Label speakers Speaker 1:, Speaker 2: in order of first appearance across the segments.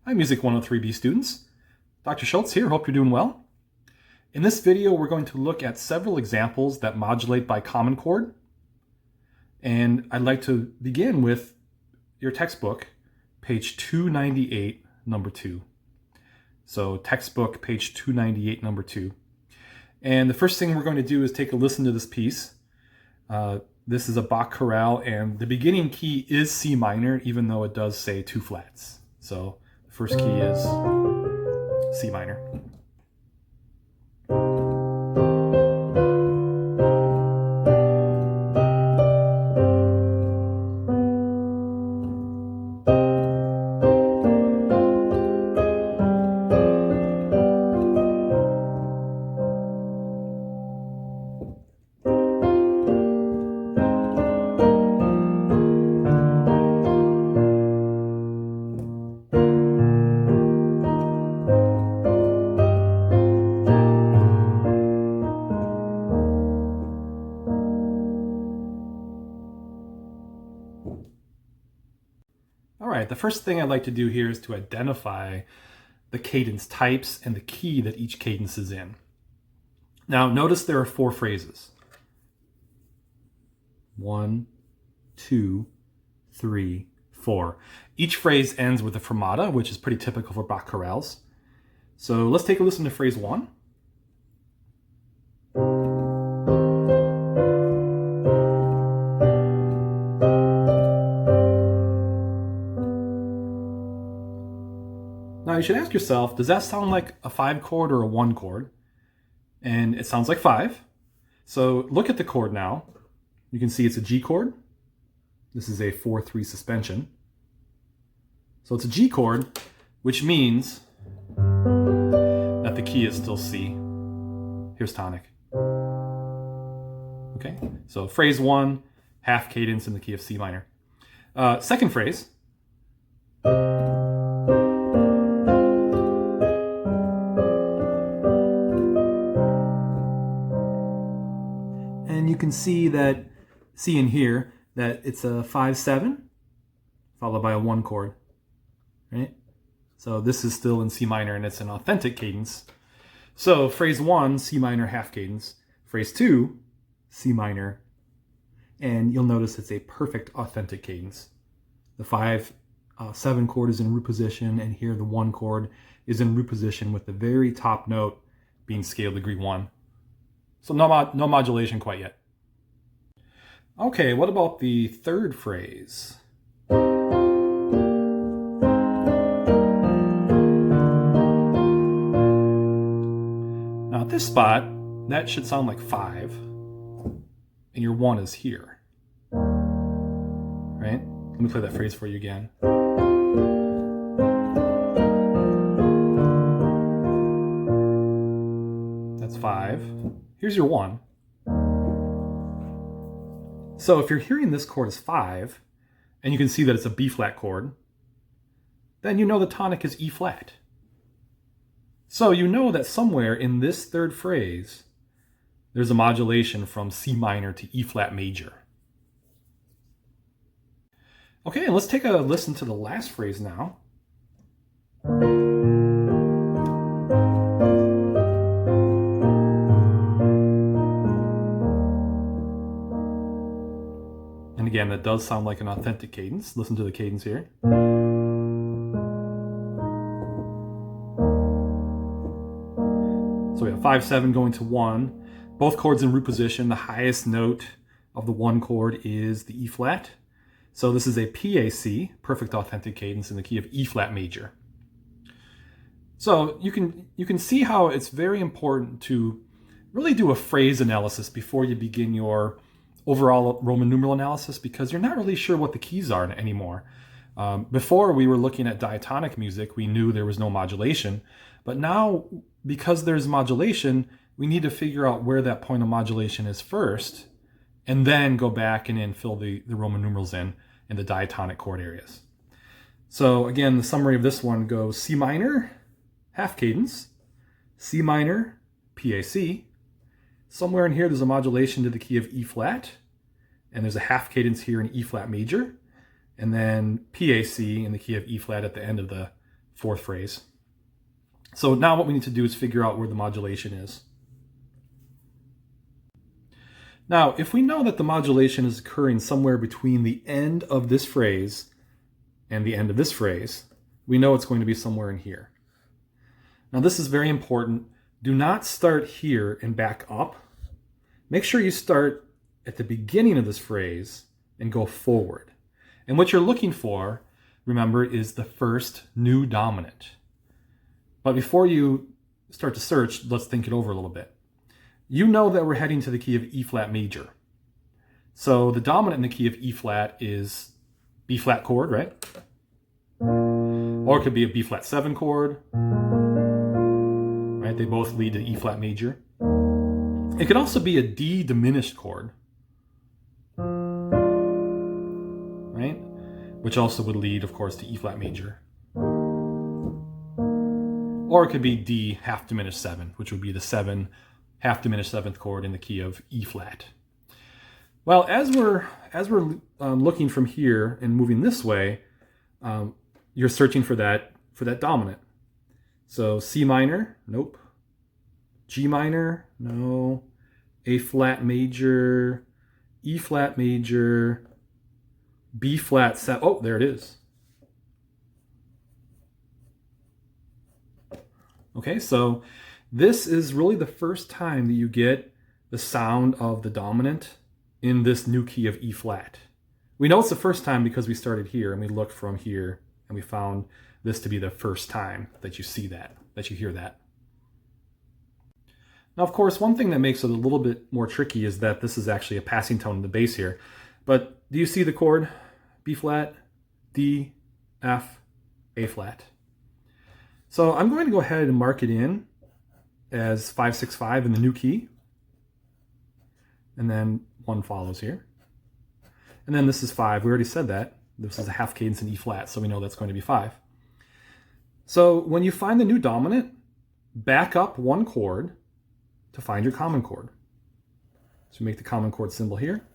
Speaker 1: Hi Music 103B students. Dr. Schultz here, hope you're doing well. In this video we're going to look at several examples that modulate by common chord. And I'd like to begin with your textbook, page 298, number 2. So textbook, page 298, number 2. And the first thing we're going to do is take a listen to this piece. This is a Bach chorale, and the beginning key is C minor, even though it does say 2 flats. So the first key is C minor. Alright, the first thing I'd like to do here is to identify the cadence types and the key that each cadence is in. Now notice there are 4 phrases. 1, 2, 3, 4. Each phrase ends with a fermata, which is pretty typical for Bach chorales. So let's take a listen to phrase 1. Now you should ask yourself, does that sound like a 5 chord or a 1 chord? And it sounds like 5. So look at the chord now. You can see it's a G chord. This is a 4-3 suspension. So it's a G chord, which means that the key is still C. Here's tonic. Okay, so phrase 1, half cadence in the key of C minor. Second phrase. And you can see that, see in here, that it's a 5-7 followed by a 1 chord, right? So this is still in C minor and it's an authentic cadence. So phrase 1, C minor half cadence. Phrase 2, C minor. And you'll notice it's a perfect authentic cadence. The 5-7 chord is in root position, and here the 1 chord is in root position with the very top note being scale degree 1. So no modulation quite yet. Okay, what about the third phrase? Now at this spot, that should sound like 5, and your 1 is here, right? Let me play that phrase for you again. That's 5. Here's your 1. So if you're hearing this chord as 5, and you can see that it's a B flat chord, then you know the tonic is E flat. So you know that somewhere in this third phrase, there's a modulation from C minor to E flat major. Okay, and let's take a listen to the last phrase now. And again, that does sound like an authentic cadence. Listen to the cadence here. So we have 5-7 going to 1. Both chords in root position. The highest note of the 1 chord is the E flat. So this is a PAC, perfect authentic cadence, in the key of E flat major. So you can see how it's very important to really do a phrase analysis before you begin your overall Roman numeral analysis, because you're not really sure what the keys are anymore. Before we were looking at diatonic music, we knew there was no modulation, but now because there's modulation, we need to figure out where that point of modulation is first, and then go back and then fill the Roman numerals in the diatonic chord areas. So again, the summary of this one goes C minor, half cadence, C minor, PAC. Somewhere in here there's a modulation to the key of E flat, and there's a half cadence here in E flat major, and then PAC in the key of E flat at the end of the fourth phrase. So now what we need to do is figure out where the modulation is. Now, if we know that the modulation is occurring somewhere between the end of this phrase and the end of this phrase, we know it's going to be somewhere in here. Now, this is very important. Do not start here and back up. Make sure you start at the beginning of this phrase and go forward. And what you're looking for, remember, is the first new dominant. But before you start to search, let's think it over a little bit. You know that we're heading to the key of E flat major. So the dominant in the key of E flat is B flat chord, right? Or it could be a B flat 7 chord, right? They both lead to E flat major. It could also be a D diminished chord, right? Which also would lead, of course, to E flat major. Or it could be D half diminished 7, which would be the 7 half diminished 7th chord in the key of E flat. Well, as we're looking from here and moving this way, you're searching for that dominant. So C minor, nope. G minor, no. A flat major, E flat major, B flat 7. Oh, there it is. Okay, so this is really the first time that you get the sound of the dominant in this new key of E flat. We know it's the first time because we started here and we looked from here and we found this to be the first time that you see that you hear that. Now, of course, one thing that makes it a little bit more tricky is that this is actually a passing tone in the bass here. But do you see the chord? B flat, D, F, A flat. So I'm going to go ahead and mark it in as 5-6-5 in the new key. And then 1 follows here. And then this is 5. We already said that. This is a half cadence in E flat, so we know that's going to be 5. So when you find the new dominant, back up 1 chord to find your common chord. So we make the common chord symbol here.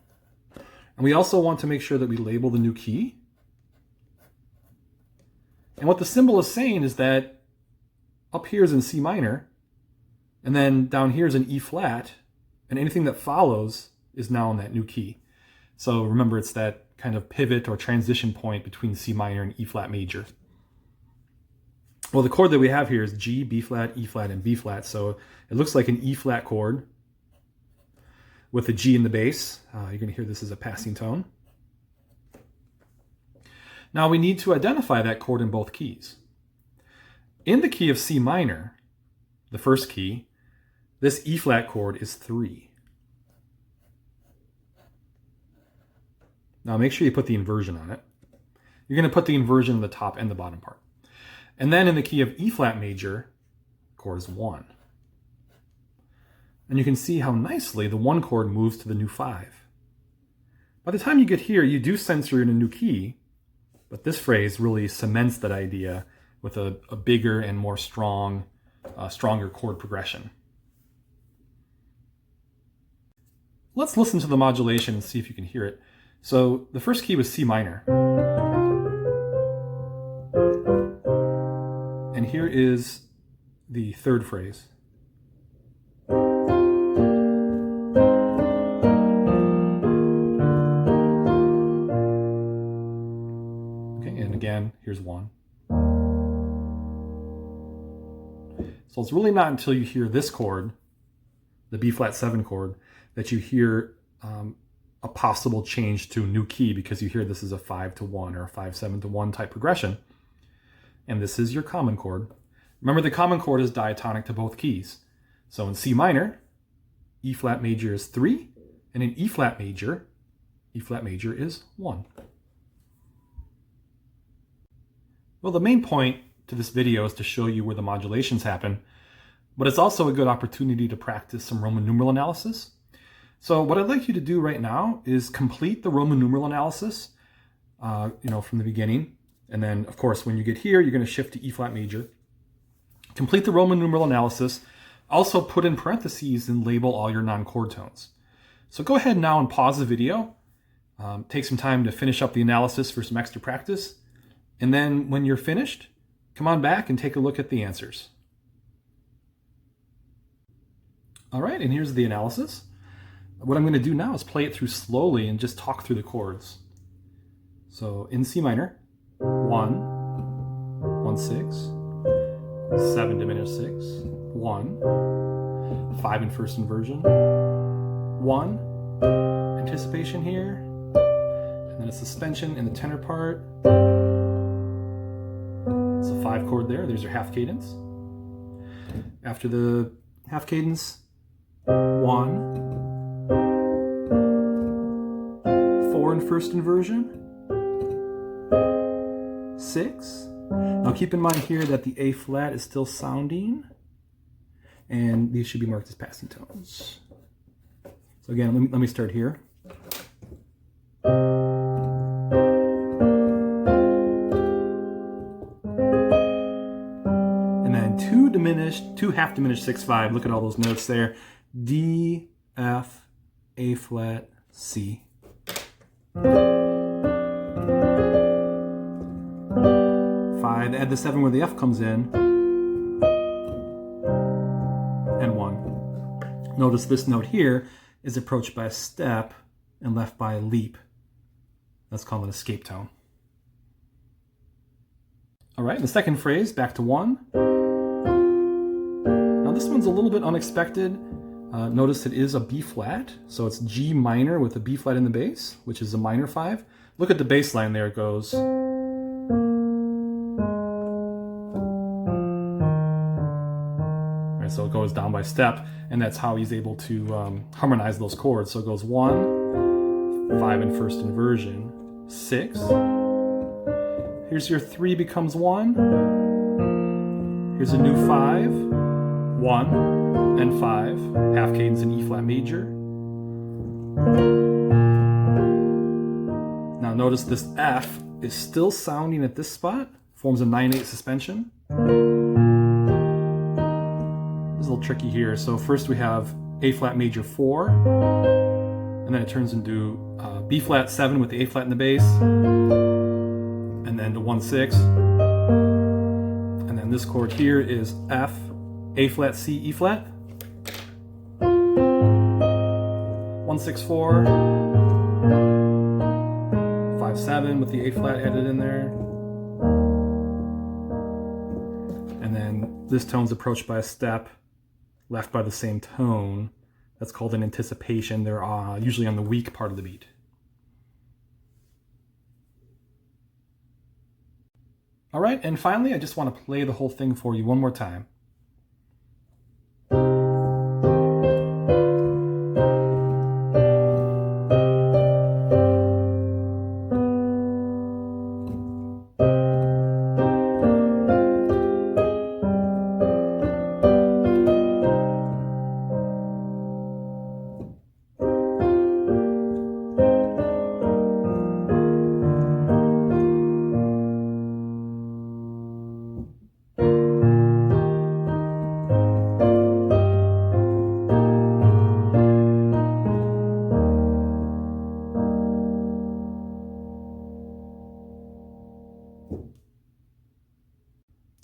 Speaker 1: And we also want to make sure that we label the new key. And what the symbol is saying is that up here is in C minor, and then down here is in E flat, and anything that follows is now in that new key. So remember, it's that kind of pivot or transition point between C minor and E flat major. Well, the chord that we have here is G, B flat, E flat, and B flat, so it looks like an E flat chord with a G in the bass. You're going to hear this as a passing tone. Now we need to identify that chord in both keys. In the key of C minor, the first key, this E flat chord is 3. Now make sure you put the inversion on it. You're going to put the inversion on the top and the bottom part. And then in the key of E flat major, chord is 1. And you can see how nicely the 1 chord moves to the new 5. By the time you get here, you do sense you're in a new key, but this phrase really cements that idea with a bigger and more stronger chord progression. Let's listen to the modulation and see if you can hear it. So the first key was C minor. And here is the third phrase. Okay, and again, here's 1. So it's really not until you hear this chord, the B flat 7 chord, that you hear a possible change to new key, because you hear this is a 5-1 or a 5-7-1 type progression. And this is your common chord. Remember, the common chord is diatonic to both keys. So in C minor, E flat major is 3, and in E flat major is 1. Well, the main point to this video is to show you where the modulations happen, but it's also a good opportunity to practice some Roman numeral analysis. So what I'd like you to do right now is complete the Roman numeral analysis, from the beginning. And then, of course, when you get here, you're going to shift to E flat major. Complete the Roman numeral analysis. Also put in parentheses and label all your non-chord tones. So go ahead now and pause the video. Take some time to finish up the analysis for some extra practice. And then when you're finished, come on back and take a look at the answers. All right, and here's the analysis. What I'm going to do now is play it through slowly and just talk through the chords. So in C minor, 1, 1, 6, 7 diminished 6, 1, 5 in first inversion, 1, anticipation here, and then a suspension in the tenor part. It's a 5 chord there, there's your half cadence. After the half cadence, 1, 4 in first inversion, 6. Now keep in mind here that the A flat is still sounding, and these should be marked as passing tones. So again, let me start here. And then two half diminished 6/5. Look at all those notes there. D, F, A flat, C. 5, add the 7 where the F comes in, and 1. Notice this note here is approached by a step and left by a leap. That's called an escape tone. All right, the second phrase, back to 1. Now this one's a little bit unexpected. Notice it is a B flat, so it's G minor with a B flat in the bass, which is a minor 5. Look at the bass line there, it goes. Right, so it goes down by step, and that's how he's able to harmonize those chords. So it goes 1, 5 in first inversion, 6. Here's your 3 becomes 1. Here's a new 5, 1. And 5, half cadence in E flat major. Now notice this F is still sounding at this spot, forms a 9/8 suspension. This is a little tricky here. So first we have A flat major 4, and then it turns into B flat 7 with the A flat in the bass, and then to 1/6, and then this chord here is F, A flat, C, E flat. 1, 6, 4, 5, 7 with the A flat added in there. And then this tone's approached by a step, left by the same tone. That's called an anticipation. They're usually on the weak part of the beat. All right, and finally, I just want to play the whole thing for you one more time.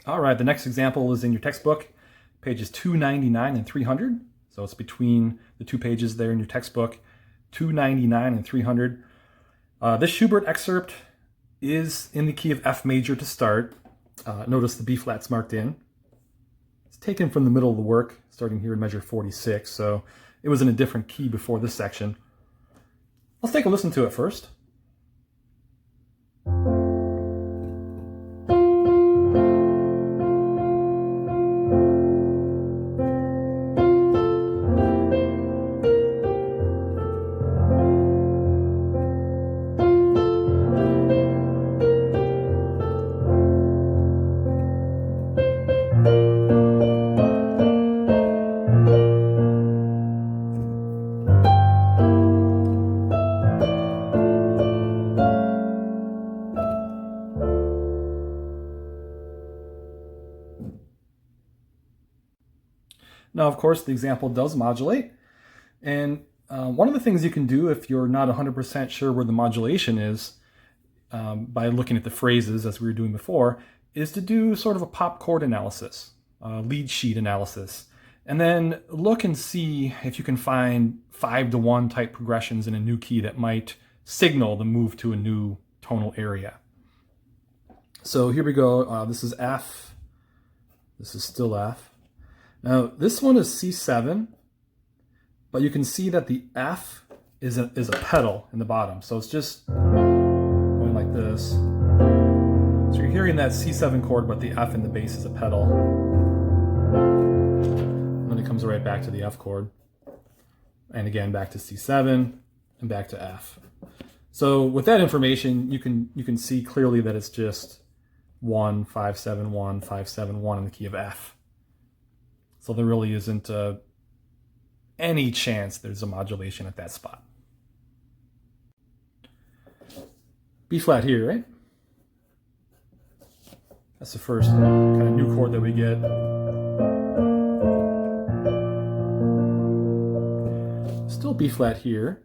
Speaker 1: All right, the next example is in your textbook, pages 299 and 300. So it's between the two pages there in your textbook, 299 and 300. This Schubert excerpt is in the key of F major to start. Notice the B flat's marked in. It's taken from the middle of the work, starting here in measure 46, so it was in a different key before this section. Let's take a listen to it first. Now, of course, the example does modulate, and one of the things you can do if you're not 100% sure where the modulation is, by looking at the phrases as we were doing before, is to do sort of a pop chord analysis, lead sheet analysis, and then look and see if you can find 5-to-1 type progressions in a new key that might signal the move to a new tonal area. So here we go. This is F. This is still F. Now this one is C7, but you can see that the F is a pedal in the bottom. So it's just going like this. So you're hearing that C7 chord, but the F in the bass is a pedal. And then it comes right back to the F chord. And again, back to C7 and back to F. So with that information, you can see clearly that it's just 1, 5, 7, 1, 5, 7, 1 in the key of F. So there really isn't any chance there's a modulation at that spot. B flat here, right? That's the first kind of new chord that we get. Still B flat here.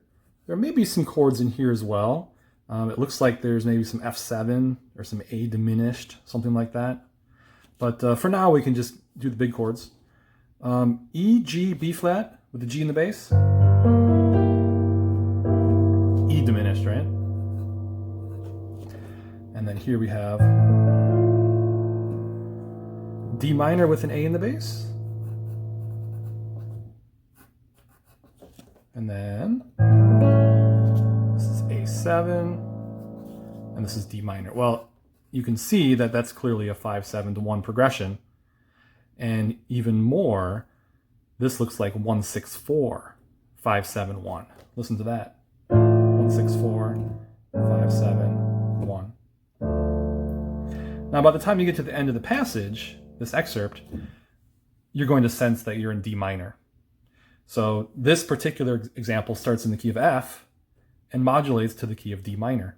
Speaker 1: There may be some chords in here as well. It looks like there's maybe some F7 or some A diminished, something like that. But for now, we can just do the big chords. E, G, B flat with the G in the bass. E diminished, right? And then here we have D minor with an A in the bass. And then this is A7, and this is D minor. Well, you can see that that's clearly a 5-7-to-1 progression. And even more, this looks like 1-6-4, 5-7-1. Listen to that. 1-6-4, 5-7-1. Now, by the time you get to the end of the passage, this excerpt, you're going to sense that you're in D minor. So this particular example starts in the key of F and modulates to the key of D minor.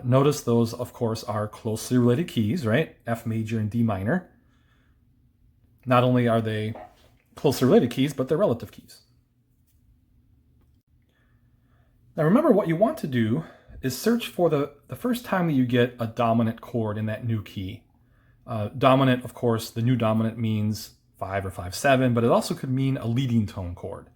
Speaker 1: Notice those, of course, are closely related keys, right? F major and D minor. Not only are they closely related keys, but they're relative keys. Now remember, what you want to do is search for the first time that you get a dominant chord in that new key. Dominant, of course, the new dominant means 5 or 5-7, but it also could mean a leading tone chord.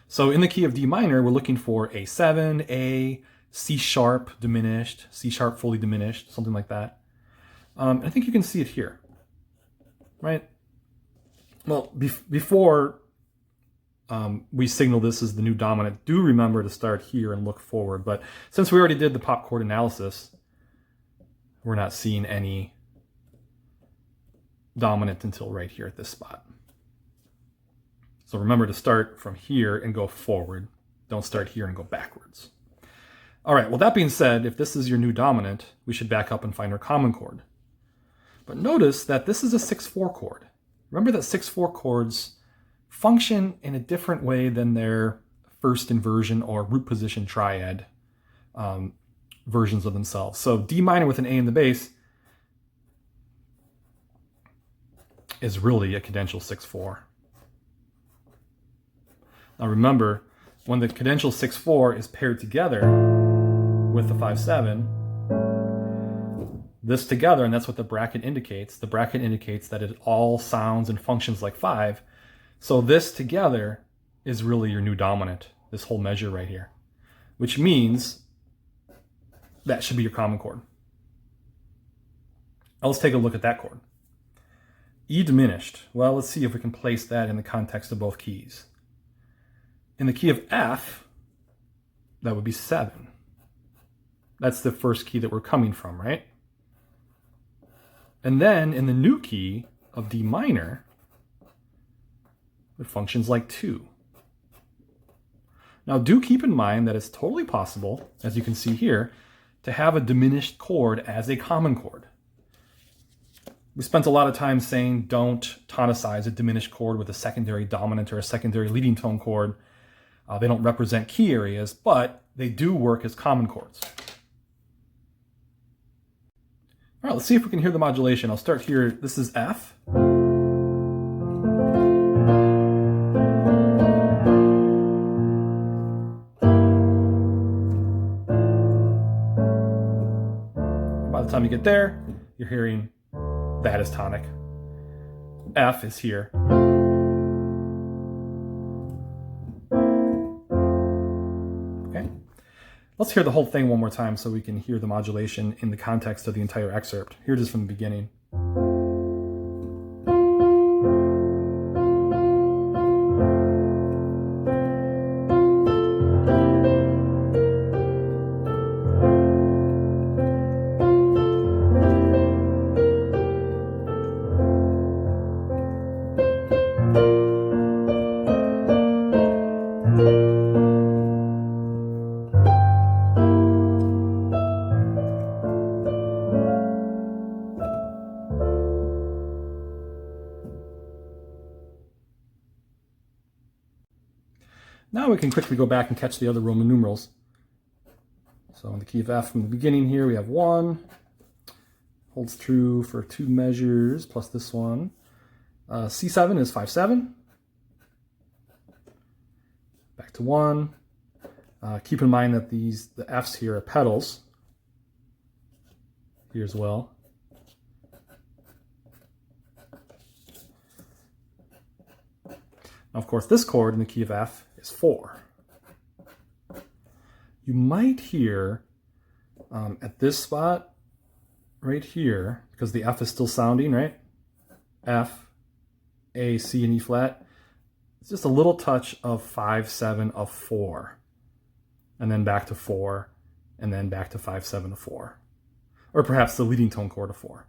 Speaker 1: So in the key of D minor, we're looking for A7, A, C sharp diminished, C sharp fully diminished, something like that. I think you can see it here, right? Well, before we signal this as the new dominant, do remember to start here and look forward. But since we already did the pop chord analysis, we're not seeing any dominant until right here at this spot. So remember to start from here and go forward. Don't start here and go backwards. All right, well, that being said, if this is your new dominant, we should back up and find our common chord. But notice that this is a 6-4 chord. Remember that 6-4 chords function in a different way than their first inversion or root position triad versions of themselves. So D minor with an A in the bass is really a cadential 6-4. Now remember, when the cadential 6-4 is paired together with the 5-7, this together, and that's what the bracket indicates. The bracket indicates that it all sounds and functions like 5. So this together is really your new dominant, this whole measure right here, which means that should be your common chord. Now let's take a look at that chord. E diminished. Well, let's see if we can place that in the context of both keys. In the key of F, that would be 7. That's the first key that we're coming from, right? And then in the new key of D minor, it functions like 2. Now do keep in mind that it's totally possible, as you can see here, to have a diminished chord as a common chord. We spent a lot of time saying don't tonicize a diminished chord with a secondary dominant or a secondary leading tone chord. They don't represent key areas, but they do work as common chords. All right, let's see if we can hear the modulation. I'll start here. This is F. By the time you get there, you're hearing That is tonic. F is here. Okay. Let's hear the whole thing one more time so we can hear the modulation in the context of the entire excerpt. Here it is from the beginning. Now we can quickly go back and catch the other Roman numerals. So in the key of F from the beginning here, we have 1. Holds true for 2 measures, plus this one. C7 is 5/7. Back to 1. Keep in mind that the Fs here are pedals. Here as well. Now, of course, this chord in the key of F is 4. You might hear at this spot right here, because the F is still sounding, right? F, A, C, and E flat. It's just a little touch of 5/7 of 4. And then back to 4, and then back to 5/7 of 4. Or perhaps the leading tone chord of 4.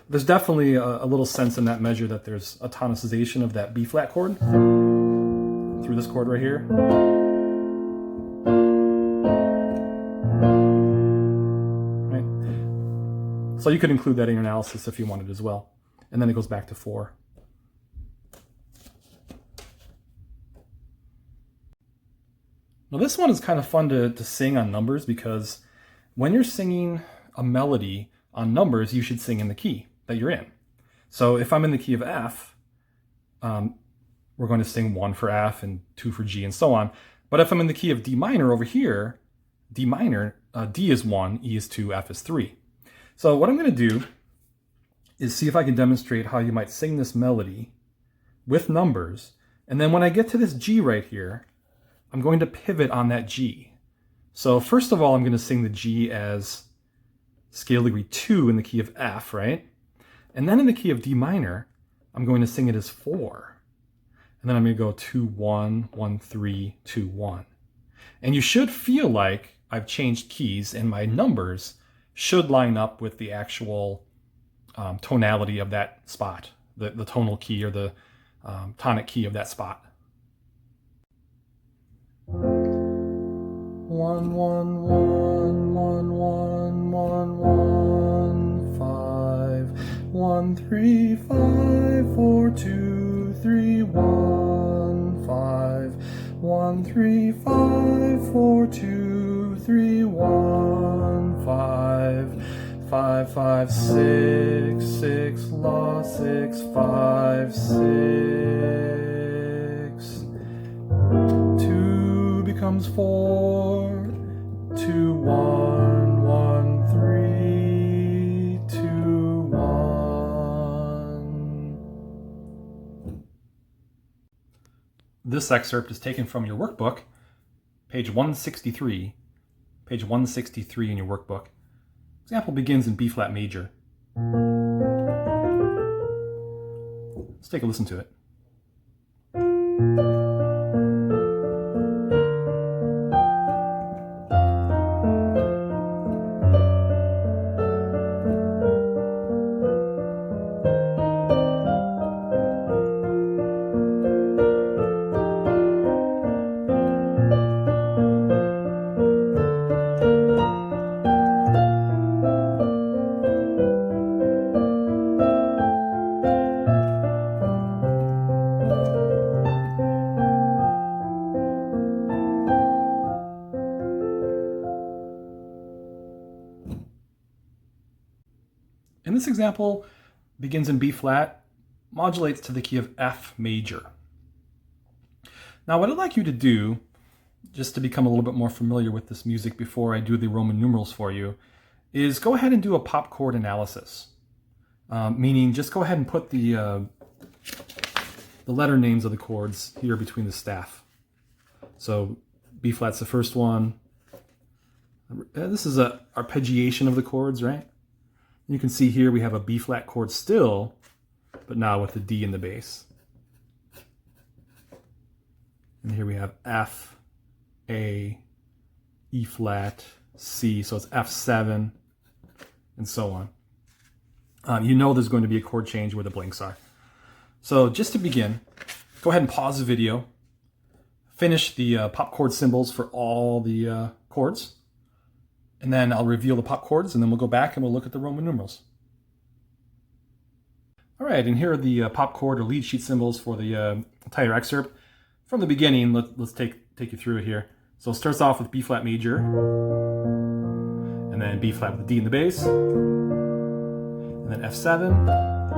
Speaker 1: There's definitely a little sense in that measure that there's a tonicization of that B flat chord through this chord right here. Right? So you could include that in your analysis if you wanted as well. And then it goes back to 4. Now this one is kind of fun to sing on numbers, because when you're singing a melody on numbers, you should sing in the key that you're in. So if I'm in the key of F, we're going to sing 1 for F and 2 for G and so on. But if I'm in the key of D minor over here, D minor, D is 1, E is 2, F is 3. So what I'm going to do is see if I can demonstrate how you might sing this melody with numbers. And then when I get to this G right here, I'm going to pivot on that G. So first of all, I'm going to sing the G as scale degree 2 in the key of F, right? And then in the key of D minor, I'm going to sing it as 4. And then I'm going to go 2, 1, 1, 3, 2, 1. And you should feel like I've changed keys, and my numbers should line up with the actual tonality of that spot, the tonal key or the tonic key of that spot. 1, 1, 1, 1, 1, 1, 1, 5, 1, 3, 5, 4, 2, 3, 1, 5, 1, 3, 5, 4, 2, 3, 1, 5, 5, 5, 6, 6, La, 6, 5, 6, 2 becomes 4, 2, 1, 1, 3, 2, 1. This excerpt is taken from your workbook, page 163. Page 163 in your workbook. Example begins in B flat major. Let's take a listen to it. And this example begins in B flat, modulates to the key of F major. Now what I'd like you to do, just to become a little bit more familiar with this music before I do the Roman numerals for you, is go ahead and do a pop chord analysis. meaning just go ahead and put the letter names of the chords here between the staff. So B flat's the first one. This is a arpeggiation of the chords, right? You can see here we have a B flat chord still, but now with the D in the bass. And here we have F, A, E flat, C, so it's F7, and so on. You know there's going to be a chord change where the blinks are. So just to begin, go ahead and pause the video, finish the pop chord symbols for all the chords, and then I'll reveal the pop chords, and then we'll go back and we'll look at the Roman numerals. All right, and here are the pop chord or lead sheet symbols for the entire excerpt. From the beginning, let's take you through it here. So it starts off with B flat major, and then B flat with the D in the bass, and then F7,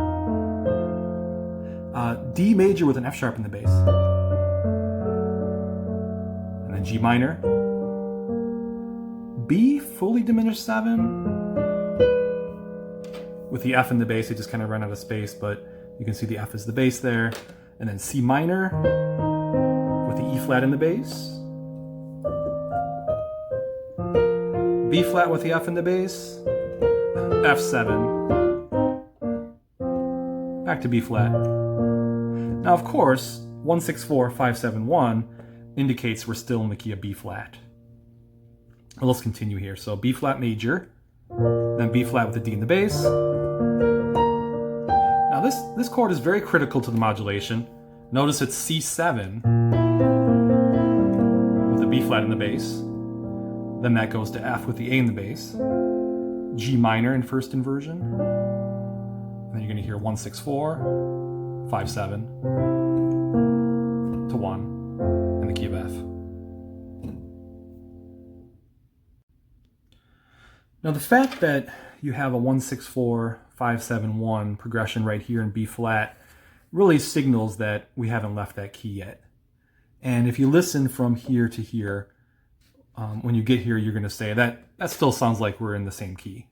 Speaker 1: D major with an F sharp in the bass, and then G minor, B fully diminished 7, with the F in the bass. They just kind of run out of space, but you can see the F is the bass there, and then C minor with the E flat in the bass, B flat with the F in the bass, F7, back to B flat. Now of course, 164-571 indicates we're still in the key of B flat. Well, let's continue here. So B flat major, then B flat with the D in the bass. Now this chord is very critical to the modulation. Notice it's C7 with the B flat in the bass. Then that goes to F with the A in the bass, G minor in first inversion, and then you're going to hear 164, 5 7 to 1 in the key of F. Now the fact that you have a 164, 5 7 1 progression right here in B flat really signals that we haven't left that key yet. And if you listen from here to here, when you get here, you're going to say that still sounds like we're in the same key.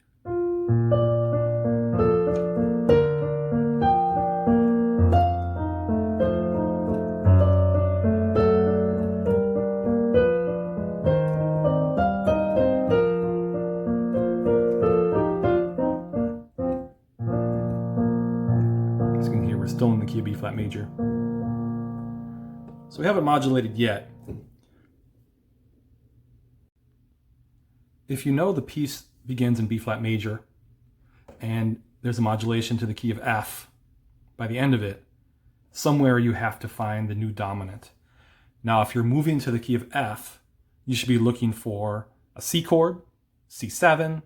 Speaker 1: As you can hear, we're still in the key of B flat major. So we haven't modulated yet. If you know the piece begins in B flat major and there's a modulation to the key of F, by the end of it, somewhere you have to find the new dominant. Now, if you're moving to the key of F, you should be looking for a C chord, C7,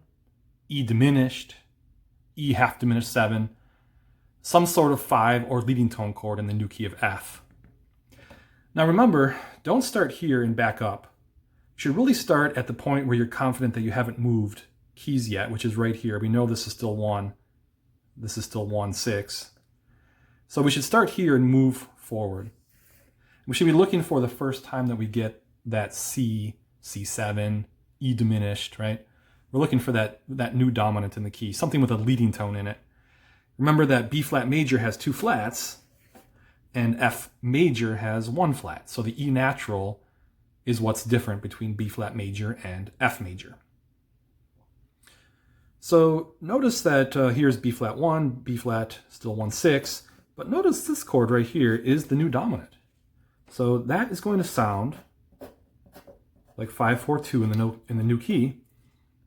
Speaker 1: E diminished, E half diminished 7, some sort of 5 or leading tone chord in the new key of F. Now remember, don't start here and back up. You should really start at the point where you're confident that you haven't moved keys yet, which is right here. We know this is still 1. This is still 1, 6. So we should start here and move forward. We should be looking for the first time that we get that C, C7, E diminished, right? We're looking for that new dominant in the key, something with a leading tone in it. Remember that B flat major has 2 flats and F major has 1 flat. So the E natural is what's different between B flat major and F major. So notice that here's B flat 1, B flat still 1, 6, but notice this chord right here is the new dominant. So that is going to sound like 5, 4, 2 in the new key,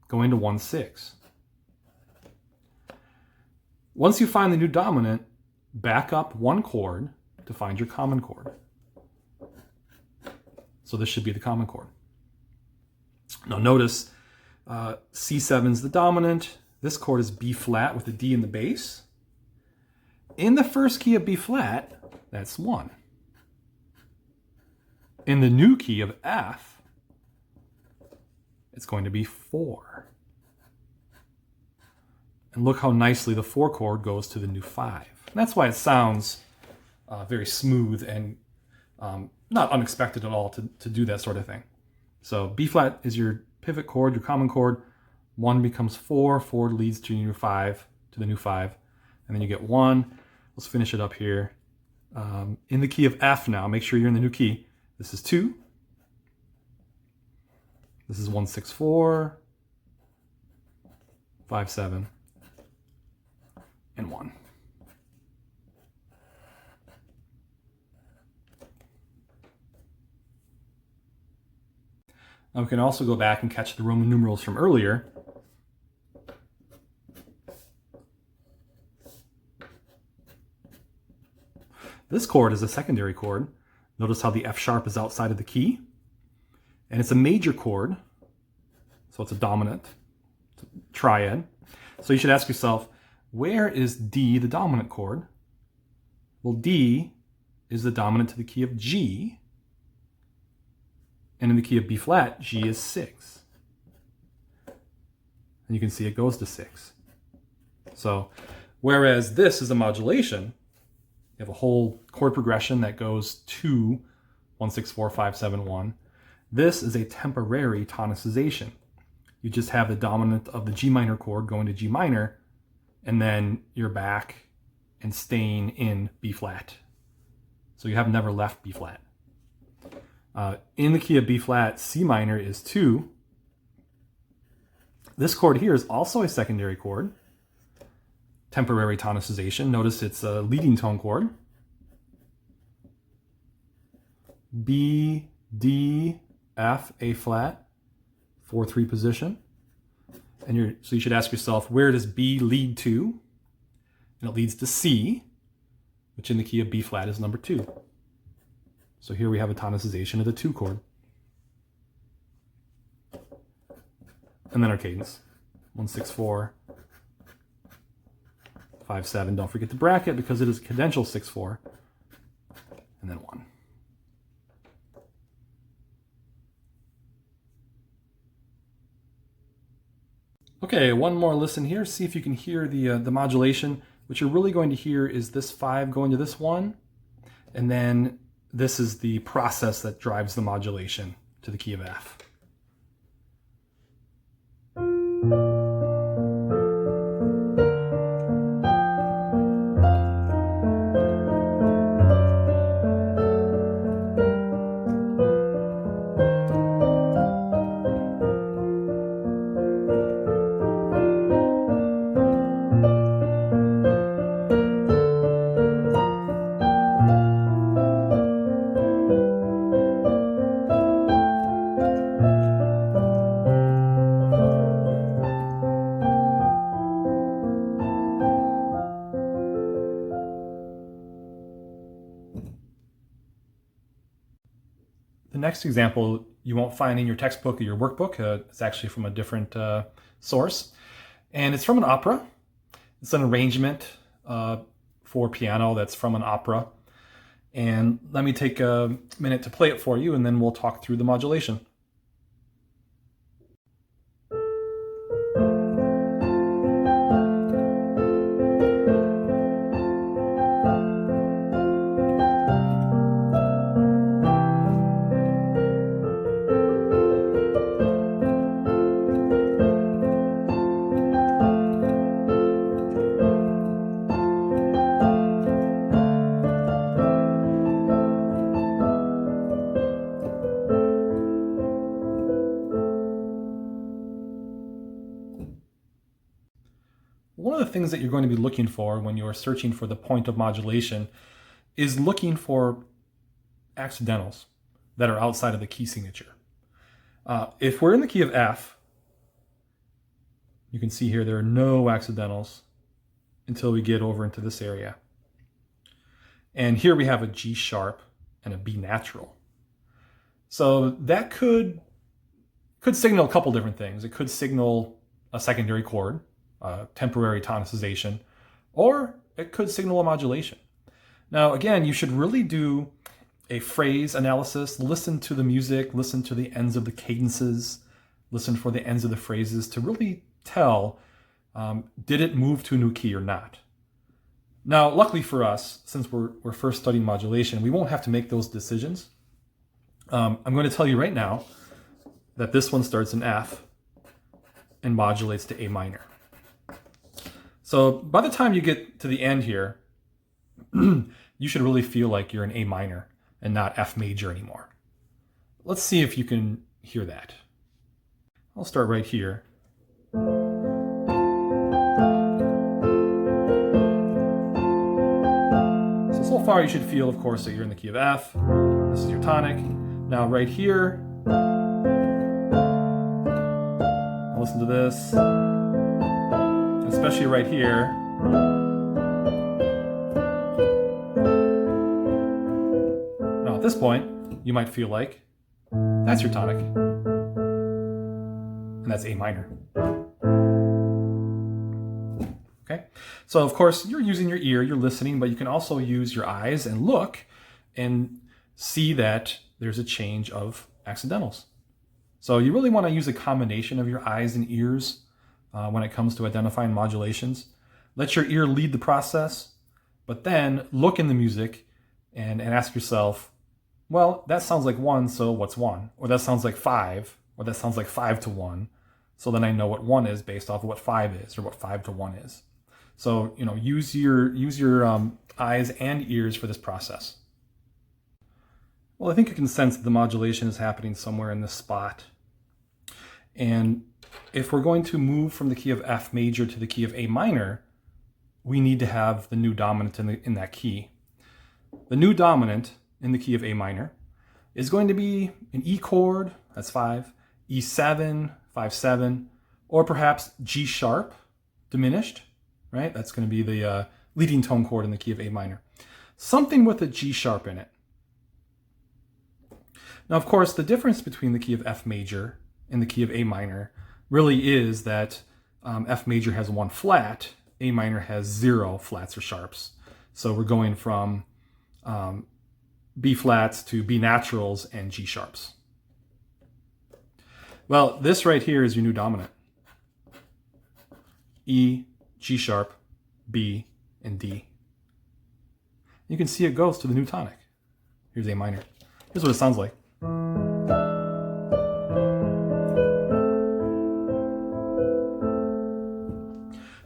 Speaker 1: going to 1, 6. Once you find the new dominant, back up 1 chord to find your common chord. So this should be the common chord. Now notice C7 is the dominant. This chord is B flat with a D in the bass. In the first key of B flat, that's 1. In the new key of F, it's going to be 4. And look how nicely the 4 chord goes to the new 5. And that's why it sounds very smooth and not unexpected at all to do that sort of thing. So B flat is your pivot chord, your common chord. 1 becomes 4, 4 leads to your new 5, to the new 5. and then you get 1. Let's finish it up here. In the key of F now, make sure you're in the new key. This is 2. This is 1, 6, 4, 5, 7, and 1. Now we can also go back and catch the Roman numerals from earlier. This chord is a secondary chord. Notice how the F sharp is outside of the key. And it's a major chord, so it's a dominant, it's a triad. So you should ask yourself, where is D the dominant chord? Well, D is the dominant to the key of G. And in the key of B flat, G is 6. And you can see it goes to 6. So, whereas this is a modulation, you have a whole chord progression that goes to 1, 6, 4, 5, 7, 1. This is a temporary tonicization. You just have the dominant of the G minor chord going to G minor, and then you're back and staying in B flat. So you have never left B flat. In the key of B flat, C minor is 2. This chord here is also a secondary chord. Temporary tonicization. Notice it's a leading tone chord. B, D, F, A flat, 4-3 position. And so you should ask yourself, where does B lead to? And it leads to C, which in the key of B flat is number 2. So here we have a tonicization of the 2 chord. And then our cadence. 1, 6, 4, 5, 7. Don't forget the bracket because it is a cadential 6, 4. And then 1. Okay, one more listen here. See if you can hear the modulation. What you're really going to hear is this 5 going to this 1. And then this is the process that drives the modulation to the key of F. The next example you won't find in your textbook or your workbook. It's actually from a different source. And it's from an opera. It's an arrangement for piano that's from an opera. And let me take a minute to play it for you, and then we'll talk through the modulation. One of the things that you're going to be looking for when you're searching for the point of modulation is looking for accidentals that are outside of the key signature. If we're in the key of F, you can see here there are no accidentals until we get over into this area. And here we have a G sharp and a B natural. So that could signal a couple different things. It could signal a secondary chord, temporary tonicization, or it could signal a modulation. Now, again, you should really do a phrase analysis, listen to the music, listen to the ends of the cadences, listen for the ends of the phrases to really tell, did it move to a new key or not? Now, luckily for us, since we're first studying modulation, we won't have to make those decisions. I'm going to tell you right now that this one starts in F and modulates to A minor. So by the time you get to the end here, you should really feel like you're in A minor and not F major anymore. Let's see if you can hear that. I'll start right here. So far you should feel, of course, that you're in the key of F. This is your tonic. Now right here, listen to this, especially right here. Now at this point, you might feel like that's your tonic, and that's A minor. Okay, so of course you're using your ear, you're listening, but you can also use your eyes and look and see that there's a change of accidentals. So you really want to use a combination of your eyes and ears when it comes to identifying modulations. Let your ear lead the process, but then look in the music and ask yourself, well, that sounds like 1, so what's 1? Or that sounds like 5, or that sounds like 5 to 1. So then I know what 1 is based off of what 5 is, or what 5 to 1 is. So, use your eyes and ears for this process. Well, I think you can sense that the modulation is happening somewhere in this spot. And if we're going to move from the key of F major to the key of A minor, we need to have the new dominant in that key. The new dominant in the key of A minor is going to be an E chord, that's 5, E7, 5-7, or perhaps G sharp diminished, right? That's going to be the leading tone chord in the key of A minor. Something with a G sharp in it. Now, of course, the difference between the key of F major and the key of A minor really is that F major has 1 flat, A minor has 0 flats or sharps. So we're going from B flats to B naturals and G sharps. Well, this right here is your new dominant. E, G sharp, B, and D. You can see it goes to the new tonic. Here's A minor. Here's what it sounds like.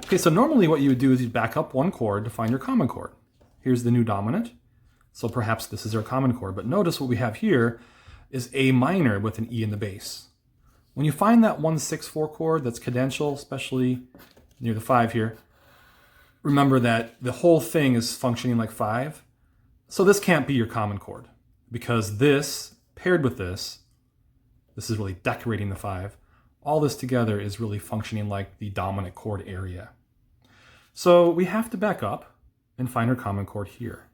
Speaker 1: Okay, so normally what you would do is you'd back up 1 chord to find your common chord. Here's the new dominant, so perhaps this is our common chord, but notice what we have here is A minor with an E in the bass. When you find that 1-6-4 chord that's cadential, especially near the 5 here, remember that the whole thing is functioning like 5, so this can't be your common chord, because this paired with this is really decorating the 5. All this together is really functioning like the dominant chord area. So we have to back up and find our common chord here.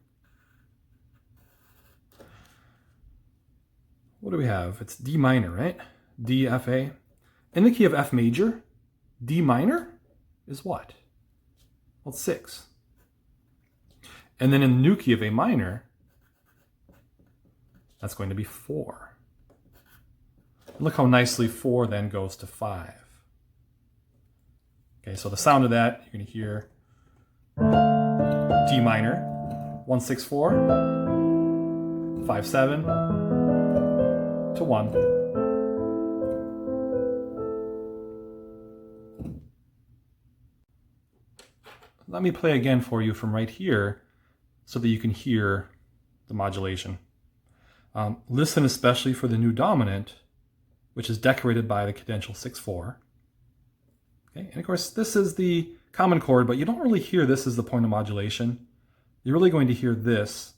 Speaker 1: What do we have? It's D minor, right? D, F, A. In the key of F major, D minor is what? Well, it's 6. And then in the new key of A minor, that's going to be 4. And look how nicely 4 then goes to 5. Okay, so the sound of that, you're going to hear D minor, 1-6-4, 5-7 to 1. Let me play again for you from right here so that you can hear the modulation. Listen especially for the new dominant, which is decorated by the cadential 6-4. Okay, and of course this is the common chord, but you don't really hear this as the point of modulation. You're really going to hear this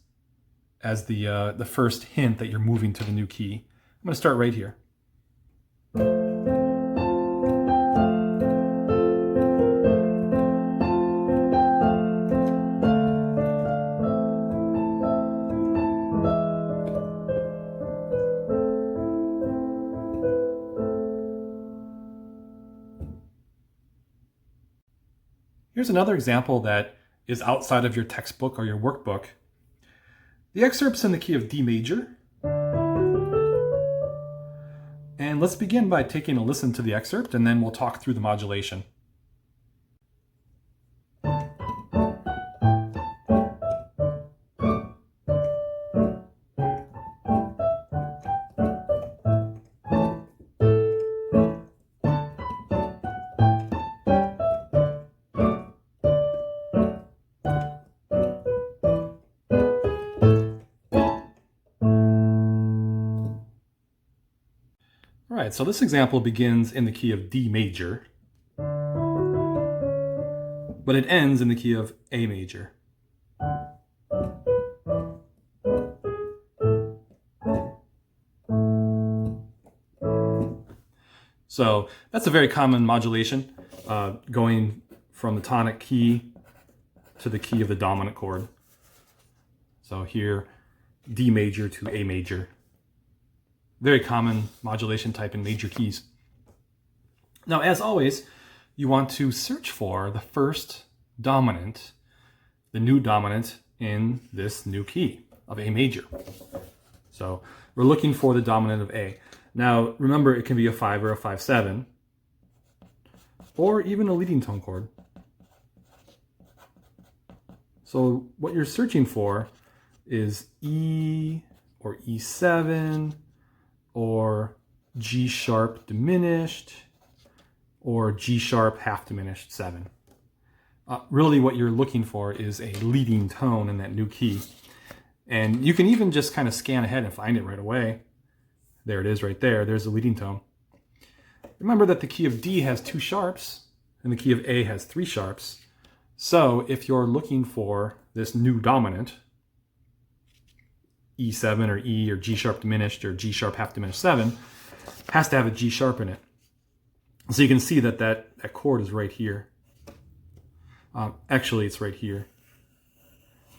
Speaker 1: as the first hint that you're moving to the new key. I'm going to start right here. Here's another example that is outside of your textbook or your workbook. The excerpt's in the key of D major. And let's begin by taking a listen to the excerpt, and then we'll talk through the modulation. right, so this example begins in the key of D major, but it ends in the key of A major. So that's a very common modulation, going from the tonic key to the key of the dominant chord. So here, D major to A major. Very common modulation type in major keys. Now, as always, you want to search for the first dominant, the new dominant in this new key of A major. So we're looking for the dominant of A. Now, remember, it can be a 5 or a 5/7, or even a leading tone chord. So what you're searching for is E or E7 or G sharp diminished or G sharp half diminished 7. Really what you're looking for is a leading tone in that new key. And you can even just kind of scan ahead and find it right away. There it is right there. There's the leading tone. Remember that the key of D has 2 sharps and the key of A has 3 sharps. So if you're looking for this new dominant, E7 or E or G sharp diminished or G sharp half diminished 7, has to have a G sharp in it. So you can see that that chord is right here. Actually, it's right here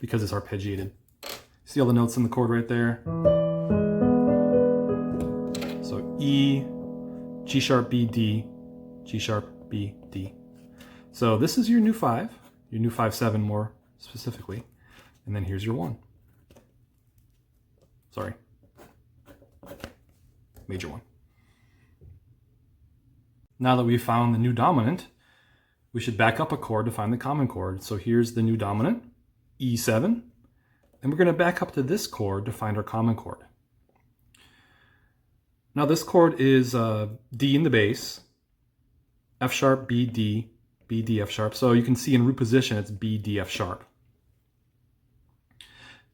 Speaker 1: because it's arpeggiated. See all the notes in the chord right there? So E, G sharp, B, D, G sharp, B, D. So this is your new 5, your new 5/7 more specifically. And then here's your 1. Sorry. Major 1. Now that we've found the new dominant, we should back up a chord to find the common chord. So here's the new dominant, E7, and we're going to back up to this chord to find our common chord. Now this chord is D in the bass, F sharp, B, D, B, D, F sharp. So you can see in root position it's B, D, F sharp.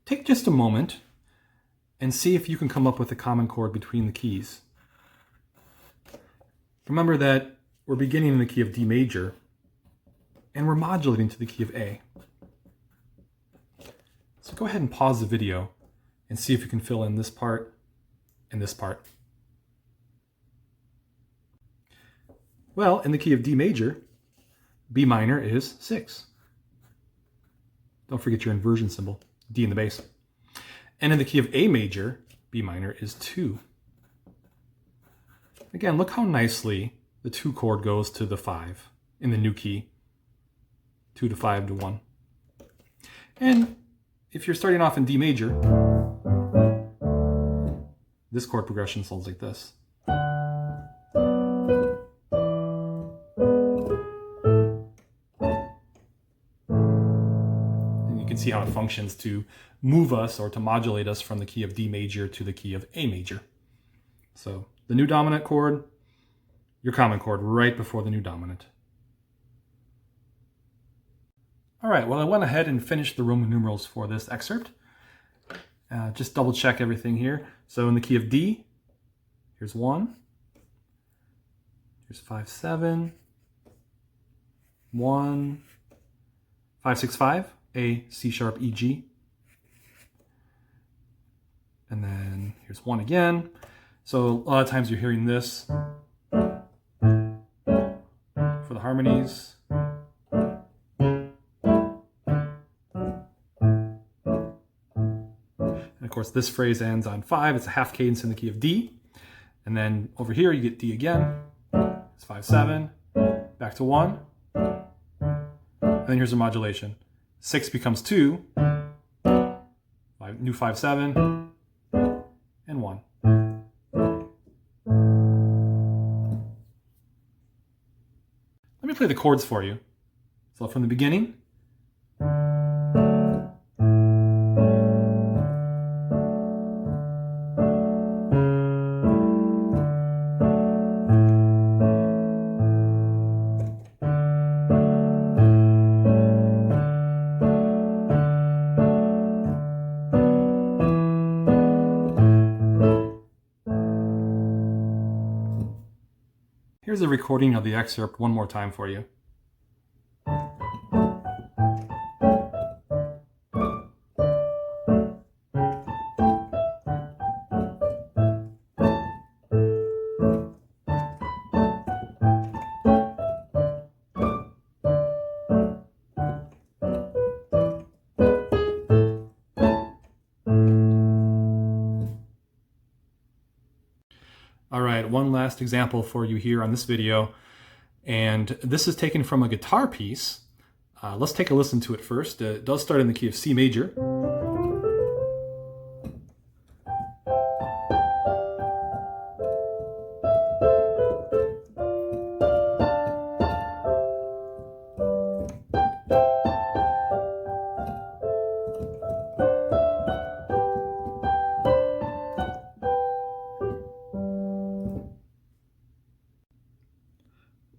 Speaker 1: Take just a moment and see if you can come up with a common chord between the keys. Remember that we're beginning in the key of D major, and we're modulating to the key of A. So go ahead and pause the video and see if you can fill in this part and this part. Well, in the key of D major, B minor is 6. Don't forget your inversion symbol, D in the bass. And in the key of A major, B minor is 2. Again, look how nicely the 2 chord goes to the 5 in the new key. 2 to 5 to 1. And if you're starting off in D major, this chord progression sounds like this. And you can see how it functions to move us or to modulate us from the key of D major to the key of A major. So the new dominant chord, your common chord right before the new dominant. All right, well, I went ahead and finished the Roman numerals for this excerpt. Just double check everything here. So in the key of D, here's 1. Here's 5/7, 1, 5/6/5, A, C sharp, E, G. And then here's 1 again. So a lot of times you're hearing this for the harmonies. And of course this phrase ends on 5. It's a half cadence in the key of D. And then over here you get D again. It's 5/7, back to 1. And then here's a modulation. 6 becomes 2, new 5/7, and 1. Let me play the chords for you. So from the beginning. here's a recording of the excerpt one more time for you. All right, one last example for you here on this video, and this is taken from a guitar piece. Let's take a listen to it first. It does start in the key of C major.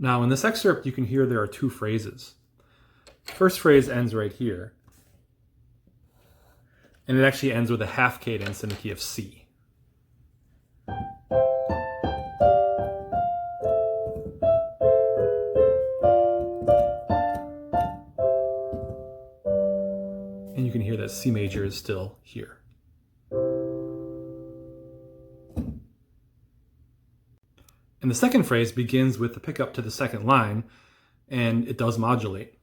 Speaker 1: Now in this excerpt you can hear there are two phrases. First phrase ends right here, and it actually ends with a half cadence in the key of C. And you can hear that C major is still here. And the second phrase begins with the pickup to the second line, and it does modulate.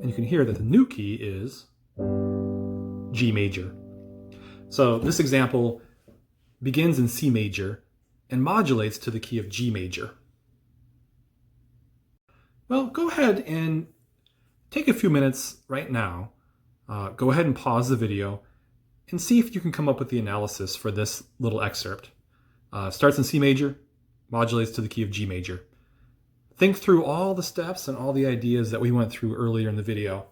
Speaker 1: And you can hear that the new key is G major. So this example begins in C major and modulates to the key of G major. Well, go ahead and take a few minutes right now, go ahead and pause the video and see if you can come up with the analysis for this little excerpt. Starts in C major, modulates to the key of G major. Think through all the steps and all the ideas that we went through earlier in the video.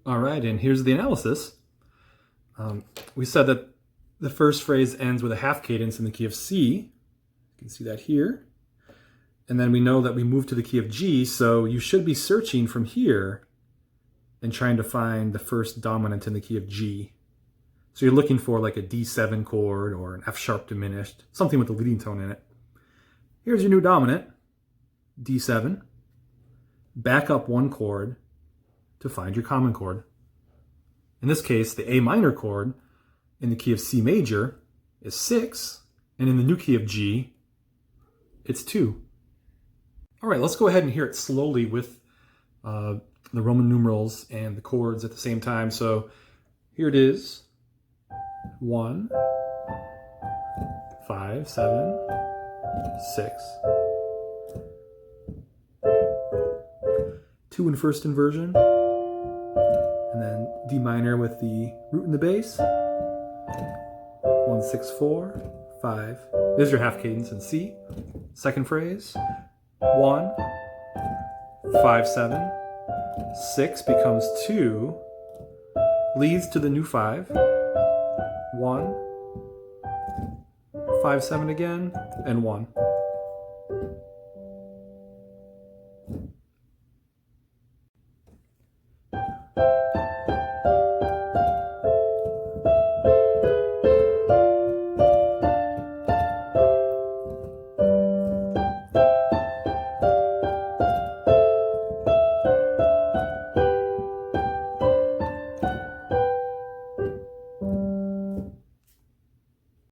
Speaker 1: All right, and here's the analysis. We said that the first phrase ends with a half cadence in the key of C. You can see that here. And then we know that we move to the key of G, so you should be searching from here and trying to find the first dominant in the key of G. So you're looking for like a D7 chord or an F sharp diminished, something with a leading tone in it. Here's your new dominant, D7. Back up one chord to find your common chord. In this case, the A minor chord in the key of C major is 6, and in the new key of G, it's 2. All right, let's go ahead and hear it slowly with the Roman numerals and the chords at the same time. So here it is. 1, 5, 7, 6. 2 in first inversion. And then D minor with the root and the bass. 1, 6, 4, 5. There's your half cadence in C. Second phrase. 1, 5, 7, 6 becomes 2, leads to the new 5, 1, 5, 7 again, and 1.